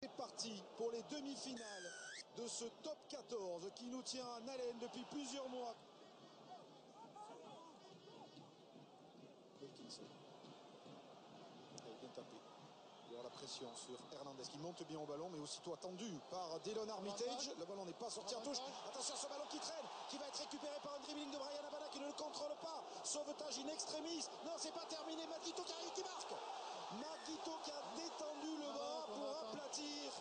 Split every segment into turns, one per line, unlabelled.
C'est parti pour les demi-finales de ce top 14 qui nous tient en haleine depuis plusieurs mois. Wilkinson. Il est bien tapé. Il y aura la pression sur Hernandez qui monte bien au ballon, mais aussitôt attendu par Delon Armitage. Le ballon n'est pas sorti en touche. Attention à ce ballon qui traîne, qui va être récupéré par un dribbling de Bryan Habana qui ne le contrôle pas. Sauvetage in extremis. Non, c'est pas terminé. Matt Guito qui arrive, qui marque. Matt Guito qui a détendu le bras pour aplatir.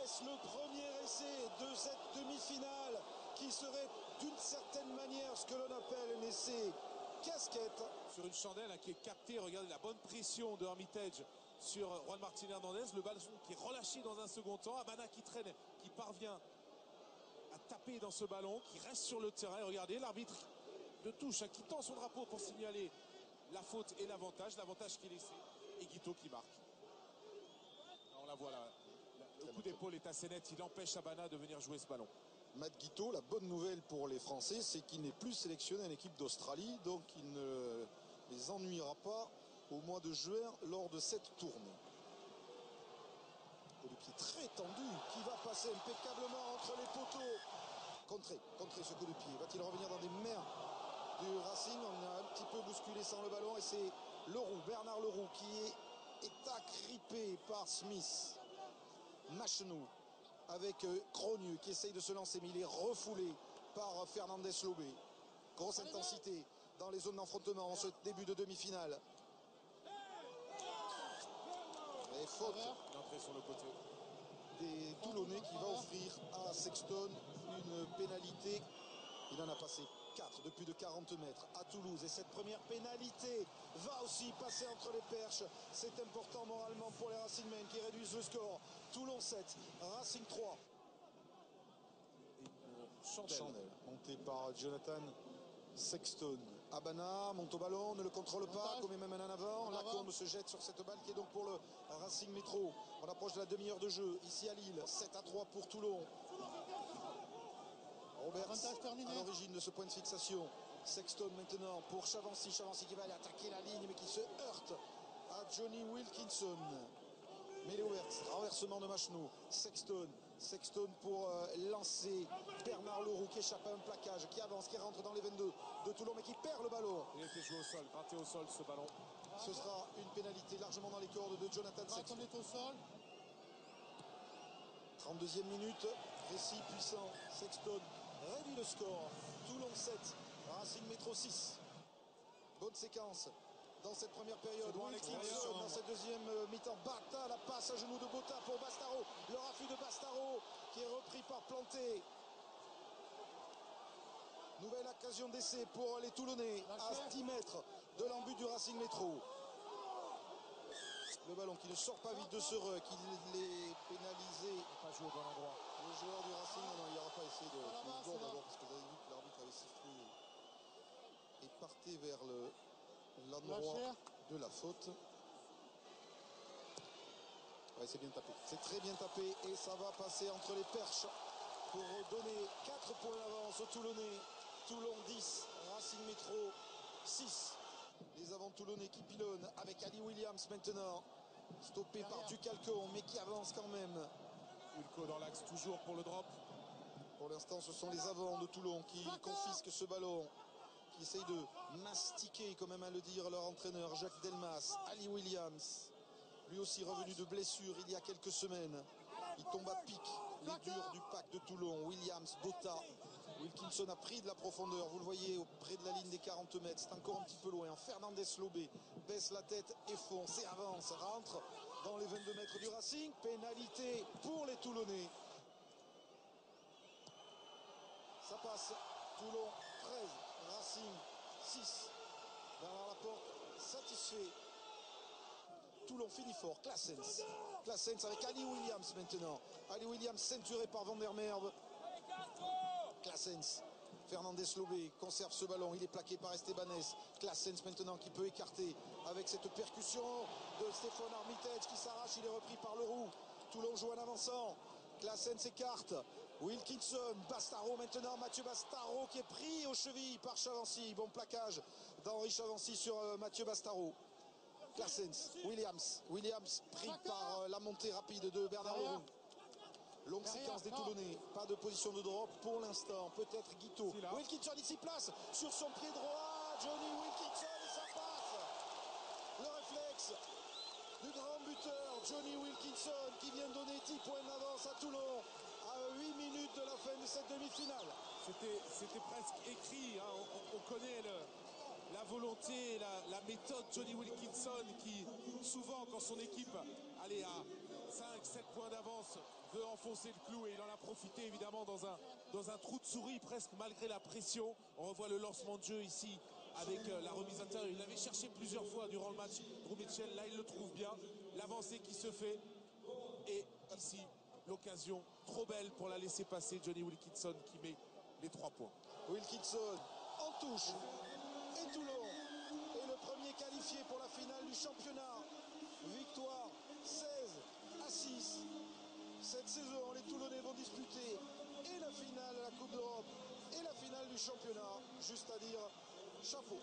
Est-ce le premier essai de cette demi-finale qui serait d'une certaine manière ce que l'on appelle un essai casquette?
Sur une chandelle qui est captée, regardez la bonne pression de Armitage sur Juan Martín Hernández, le ballon qui est relâché dans un second temps, Habana qui traîne, qui parvient à taper dans ce ballon, qui reste sur le terrain. Et regardez l'arbitre de touche qui tend son drapeau pour signaler la faute et l'avantage qui est laissé, et Guito qui marque. On la voit là, le coup d'épaule est assez net, il empêche Habana de venir jouer ce ballon.
Matt Guito, la bonne nouvelle pour les Français, c'est qu'il n'est plus sélectionné en équipe d'Australie, donc il ne les ennuiera pas au mois de juin lors de cette tournée. Coup de pied très tendu qui va passer impeccablement entre les poteaux. Contré ce coup de pied. Va-t-il revenir dans des mains du Racing? On a un petit peu bousculé sans le ballon et c'est Leroux, Bernard Leroux qui est agrippé par Smith. Machenou avec Cronieux qui essaye de se lancer, mais il est refoulé par Fernandez Lobé. Grosse intensité dans les zones d'enfrontement en ce début de demi-finale. Et faute.
L'entrée sur le côté
des Toulonnais qui va offrir à Sexton une pénalité. Il en a passé 4 de plus de 40 mètres à Toulouse. Et cette première pénalité va aussi passer entre les perches. C'est important moralement pour les Racingmen qui réduisent le score. Toulon 7, Racing 3. Chandelle montée par Jonathan Sexton. Habana monte au ballon, ne le contrôle pas, commet même un en avant. Lacombe se jette sur cette balle qui est donc pour le Racing Métro. On approche de la demi-heure de jeu ici à Lille. 7-3 pour Toulon. Roberts à l'origine de ce point de fixation. Sexton maintenant pour Chavancy. Chavancy qui va aller attaquer la ligne mais qui se heurte à Johnny Wilkinson. Mêlée ouverte, renversement de Machenou. Sexton pour lancer Bernard Leroux qui échappe à un plaquage, qui avance, qui rentre dans les 22 de Toulon mais qui perd le ballon.
Il a été joué au sol, gratté au sol ce ballon.
Ce sera une pénalité largement dans les cordes de Jonathan Sexton.
On est au sol.
32e minute, récit puissant. Sexton réduit le score. Toulon 7, Racing Métro 6. Bonne séquence dans cette première période. Wilkinson dans cette deuxième mi-temps. Bata, la passe à genoux de Bota pour Bastaro. Le raffut de Bastaro qui est repris par Planté. Nouvelle occasion d'essai pour les Toulonnais à 10 mètres de l'embut du Racing Métro. Le ballon qui ne sort pas vite de ce rec, il est pénalisé.
Il n'a pas joué au bon endroit.
Le joueur du Racing, non, il n'aura pas essayé de bord d'abord parce que vous avez vu que l'arbitre avait sifflé et partait vers l'endroit de la faute. Ouais, c'est bien tapé. C'est très bien tapé et ça va passer entre les perches pour donner 4 points d'avance aux Toulonnais. Toulon 10, Racing Métro 6. Les avants toulonnais qui pilonnent avec Ali Williams maintenant. Stoppé par Ducalcon mais qui avance quand même.
Wilco dans l'axe toujours pour le drop.
Pour l'instant ce sont les avants de Toulon qui confisquent ce ballon. Qui essayent de mastiquer, comme aime à le dire leur entraîneur Jacques Delmas. Ali Williams, lui aussi revenu de blessure il y a quelques semaines. Il tombe à pic, les durs du pack de Toulon. Williams, Bota. Wilkinson a pris de la profondeur, vous le voyez, auprès de la ligne des 40 mètres. C'est encore un petit peu loin. Fernandez Lobé baisse la tête et fonce et avance, rentre dans les 22 mètres du Racing. Pénalité pour les Toulonnais. Ça passe. Toulon 13, Racing 6. Bernard Laporte satisfait. Toulon finit fort. Claessens avec Ali Williams maintenant. Ali Williams ceinturé par Van der Merwe. Claessens. Fernandez Lobé conserve ce ballon. Il est plaqué par Estebanez. Claessens maintenant qui peut écarter avec cette percussion de Stéphane Armitage qui s'arrache. Il est repris par Leroux. Toulon joue en avançant. Claessens écarte. Wilkinson, Bastaro maintenant, Mathieu Bastaro qui est pris aux chevilles par Chavancy. Bon plaquage d'Henri Chavancy sur Mathieu Bastaro. Claessens, Williams pris par la montée rapide de Bernard Leroux. Longue séquence des Toulonnais, pas de position de drop pour l'instant, peut-être Guito. Wilkinson ici place sur son pied droit, Johnny Wilkinson et ça passe. Le réflexe du grand buteur Johnny Wilkinson qui vient de donner 10 points d'avance à Toulon à 8 minutes de la fin de cette demi-finale.
C'était presque écrit, hein. On connaît la volonté, la méthode Johnny Wilkinson qui souvent quand son équipe allait à 5-7 points d'avance veut enfoncer le clou et il en a profité évidemment dans un trou de souris presque malgré la pression. On revoit le lancement de jeu ici avec la remise intérieure. Il l'avait cherché plusieurs fois durant le match, Drew Mitchell, là il le trouve bien. L'avancée qui se fait et ici l'occasion trop belle pour la laisser passer, Johnny Wilkinson qui met les 3 points.
Wilkinson en touche et Toulon est le premier qualifié pour la finale du championnat. Victoire 16-6. Cette saison, les Toulonnais vont disputer et la finale de la Coupe d'Europe et la finale du championnat. Juste à dire, chapeau.